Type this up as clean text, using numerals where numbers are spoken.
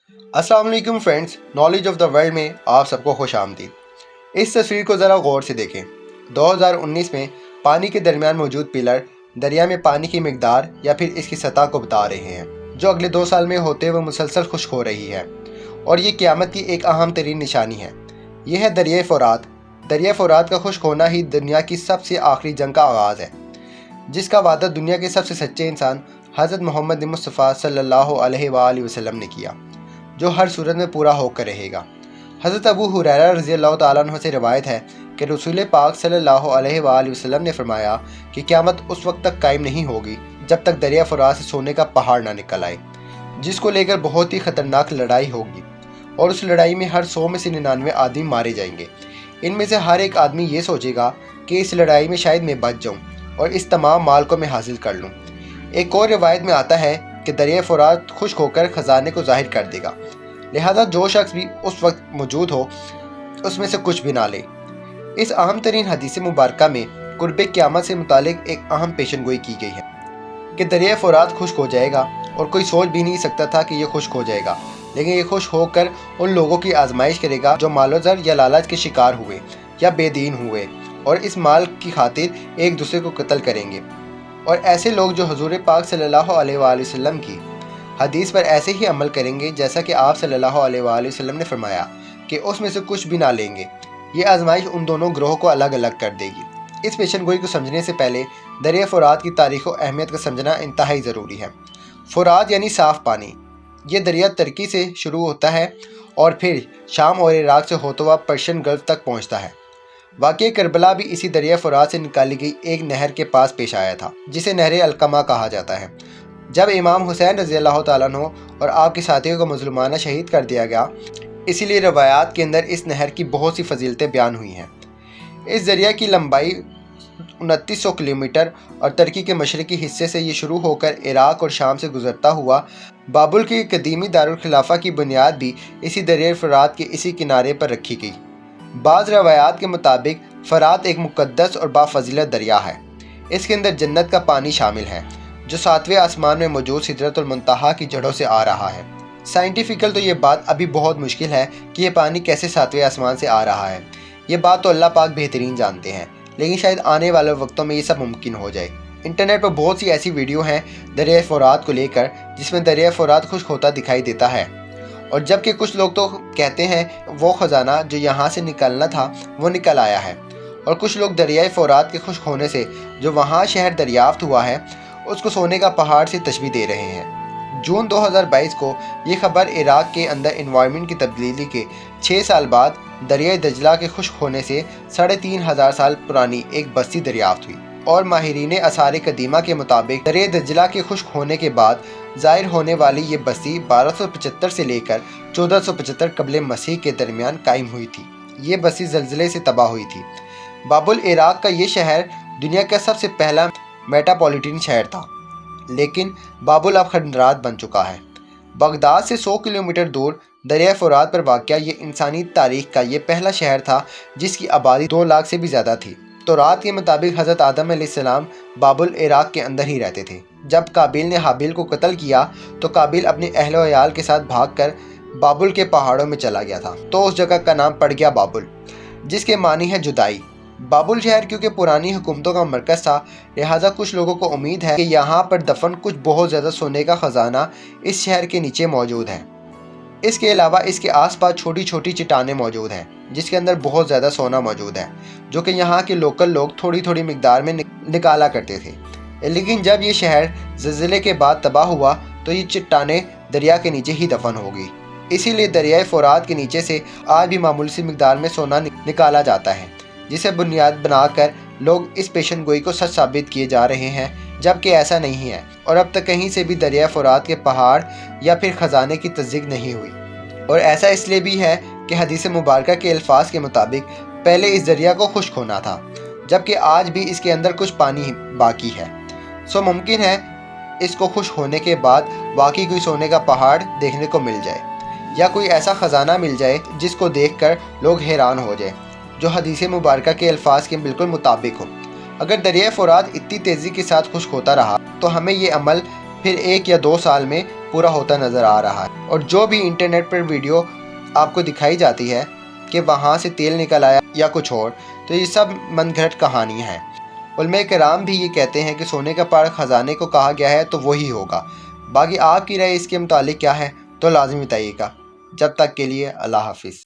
अस्सलाम वालेकुम friends, knowledge of the world में आप सबको खुश आमदीद। इस तस्वीर को ज़रा गौर से देखें। 2019 में पानी के दरमियान मौजूद पिलर दरिया में पानी की मिकदार या फिर इसकी सतह को बता रहे हैं, जो अगले 2 साल में होते हुए मुसलसल खुश्क हो रही है, और ये क़यामत की एक अहम तरीन निशानी है। यह है दरिया फ़ुरात। दरिया फ़ुरात का खुश्क होना ही दुनिया की सबसे आखिरी जंग का आगाज़ है, जिसका वादा दुनिया के सबसे सच्चे इंसान हज़रत मोहम्मद मुस्तफ़ा सल्लल्लाहु अलैहि वसल्लम ने किया, जो हर सूरत में पूरा होकर रहेगा। हज़रत अबू हुरैरा रज़ियल्लाहु ताला अन्हु से रिवायत है कि रसूल पाक सल्लल्लाहु अलैहि वसल्लम ने फरमाया कि क़यामत उस वक्त तक कायम नहीं होगी जब तक दरिया फ़ुरात से सोने का पहाड़ ना निकल आए, जिसको लेकर बहुत ही ख़तरनाक लड़ाई होगी, और उस लड़ाई में हर 100 में से 99 आदमी मारे जाएंगे। इनमें से हर एक आदमी ये सोचेगा कि इस लड़ाई में शायद मैं बच जाऊँ और इस तमाम माल को मैं हासिल कर लूँ। एक और रिवायत में आता है कि दरिया फ़ुरात खुश्क होकर ख़जाने को ज़ाहिर कर देगा, लिहाजा जो शख्स भी उस वक्त मौजूद हो उसमें से कुछ भी ना ले। इस अहम तरीन हदीस मुबारका में कुर्ब क़यामत से मुतालिक एक अहम पेशन गोई की गई है कि दरिया फ़ुरात खुश्क हो जाएगा, और कोई सोच भी नहीं सकता था कि ये खुश्क हो जाएगा, लेकिन ये खुश होकर उन लोगों की आजमाइश करेगा जो मालोज़र या लालच के शिकार हुए या बेदीन हुए और इस माल की खातिर एक दूसरे को कत्ल करेंगे। और ऐसे लोग जो हुज़ूर पाक सल्लल्लाहु अलैहि वसल्लम की हदीस पर ऐसे ही अमल करेंगे जैसा कि आप सल्लल्लाहु अलैहि वसल्लम ने फरमाया कि उसमें से कुछ भी ना लेंगे। ये आजमाइश उन दोनों ग्रोह को अलग अलग कर देगी। इस पेशन गोई को समझने से पहले दरिया फ़ुरात की तारीख़ और अहमियत को समझना इंतहाई ज़रूरी है। फ़ुरात यानी साफ़ पानी। ये दरिया तुर्की से शुरू होता है और फिर शाम और इराक़ से होता हुआ पर्शियन गल्फ़ तक पहुँचता है। वाक़या करबला भी इसी दरिया फ़ुरात से निकाली गई एक नहर के पास पेश आया था, जिसे नहर अलकमा कहा जाता है। जब इमाम हुसैन रज़ियल्लाहु ताला अन्हु और आपके साथियों को मज़लूमाना शहीद कर दिया गया, इसीलिए रवायात के अंदर इस नहर की बहुत सी फजीलतें बयान हुई हैं। इस दरिया की लंबाई 2900 किलोमीटर और तुर्की के मशरक़ी हिस्से से ये शुरू होकर इराक़ और शाम से गुज़रता हुआ बाबुल की कदीमी दारुल खिलाफ़ा की बुनियाद भी इसी दरिया फ़ुरात के इसी किनारे पर रखी गई। बाज़ रवायात के मुताबिक फ़ुरात एक मुक़द्दस और बाफ़ज़ीलत दरिया है। इसके अंदर जन्नत का पानी शामिल है, जो 7वें आसमान में मौजूद सिदरतुल मुंतहा की जड़ों से आ रहा है। साइंटिफिकल तो ये बात अभी बहुत मुश्किल है कि ये पानी कैसे 7वें आसमान से आ रहा है। ये बात तो अल्लाह पाक बेहतरीन जानते हैं, लेकिन शायद आने वाले वक्तों में ये सब मुमकिन हो जाए। इंटरनेट पर बहुत सी ऐसी वीडियो हैं दरिया फ़ुरात को लेकर जिसमें दरिया फ़ुरात खुश्क होता दिखाई देता है, और जबकि कुछ लोग तो कहते हैं वो ख़जाना जो यहाँ से निकलना था वो निकल आया है, और कुछ लोग दरिया फ़ुरात के खुश्क होने से जो वहाँ शहर दरियाफ्त हुआ है उसको सोने का पहाड़ से तशबीह दे रहे हैं। जून 2022 को ये खबर इराक़ के अंदर इन्वायरमेंट की तब्दीली के 6 साल बाद दरिया दजला के खुश्क होने से 3500 साल पुरानी एक बस्ती दरियाफ्त हुई, और माहिरीन आसार कदीमा के मुताबिक दरिया दजला के खुश्क होने के बाद ज़ाहिर होने वाली ये बस्ती 1275 से लेकर 1475 क़ब्ल मसीह के दरमियान कायम हुई थी। ये बस्ती ज़लज़ले से तबाह हुई थी। बाबुल इराक़ का ये शहर दुनिया का सबसे पहला मेट्रोपॉलिटन शहर था, लेकिन बाबुल अब खंडरात बन चुका है। बगदाद से 100 किलोमीटर दूर दरिया फ़ुरात पर वाक़या ये इंसानी तारीख़ का ये पहला शहर था जिसकी आबादी 2 लाख से भी ज़्यादा थी। तौरात के मुताबिक हज़रत आदम अलैहिस्सलाम बाबुल इराक़ के अंदर ही रहते थे। जब काबिल ने हाबिल को कत्ल किया तो काबिल अपने अहलो अयाल के साथ भागकर बाबुल के पहाड़ों में चला गया था, तो उस जगह का नाम पड़ गया बाबुल, जिसके मानी है जुदाई। बाबुल शहर क्योंकि पुरानी हुकूमतों का मरकज़ था, लिहाजा कुछ लोगों को उम्मीद है कि यहाँ पर दफन कुछ बहुत ज़्यादा सोने का ख़जाना इस शहर के नीचे मौजूद है। इसके अलावा इसके आसपास छोटी छोटी चट्टानें मौजूद हैं जिसके अंदर बहुत ज़्यादा सोना मौजूद है, जो कि यहाँ के लोकल लोग थोड़ी थोड़ी मिकदार में निकाला करते थे। लेकिन जब ये शहर ज़लज़ले के बाद तबाह हुआ तो ये चट्टानें दरिया के नीचे ही दफन हो गई। इसीलिए दरिया फ़ुरात के नीचे से आज भी मामूली सी मिकदार में सोना निकाला जाता है, जिसे बुनियाद बनाकर लोग इस पेशन गोई को सच साबित किए जा रहे हैं, जबकि ऐसा नहीं है, और अब तक कहीं से भी दरिया फ़ुरात के पहाड़ या फिर ख़जाने की तस्दीक नहीं हुई। और ऐसा इसलिए भी है कि हदीस मुबारका के अल्फाज के मुताबिक पहले इस दरिया को खुश्क होना था, जबकि आज भी इसके अंदर कुछ पानी बाकी है। सो मुमकिन है इसको खुश्क होने के बाद वाकई कोई सोने का पहाड़ देखने को मिल जाए, या कोई ऐसा ख़जाना मिल जाए जिसको देख कर लोग हैरान हो जाए, जो हदीस मुबारका के अल्फाज के बिल्कुल मुताबिक हो। अगर दरिया फ़ुरात इतनी तेज़ी के साथ खुश्क होता रहा तो हमें ये अमल پھر 1 یا 2 سال میں پورا ہوتا نظر آ رہا ہے۔ اور جو بھی انٹرنیٹ پر ویڈیو آپ کو دکھائی جاتی ہے کہ وہاں سے تیل نکل آیا یا کچھ اور، تو یہ سب من گھڑت کہانیاں ہیں۔ علماء کرام بھی یہ کہتے ہیں کہ سونے کا پہاڑ خزانے کو کہا گیا ہے تو وہی ہوگا۔ باقی آپ کی رائے اس کے متعلق کیا ہے تو لازمی بتائیے گا۔ جب تک کے لیے اللہ حافظ۔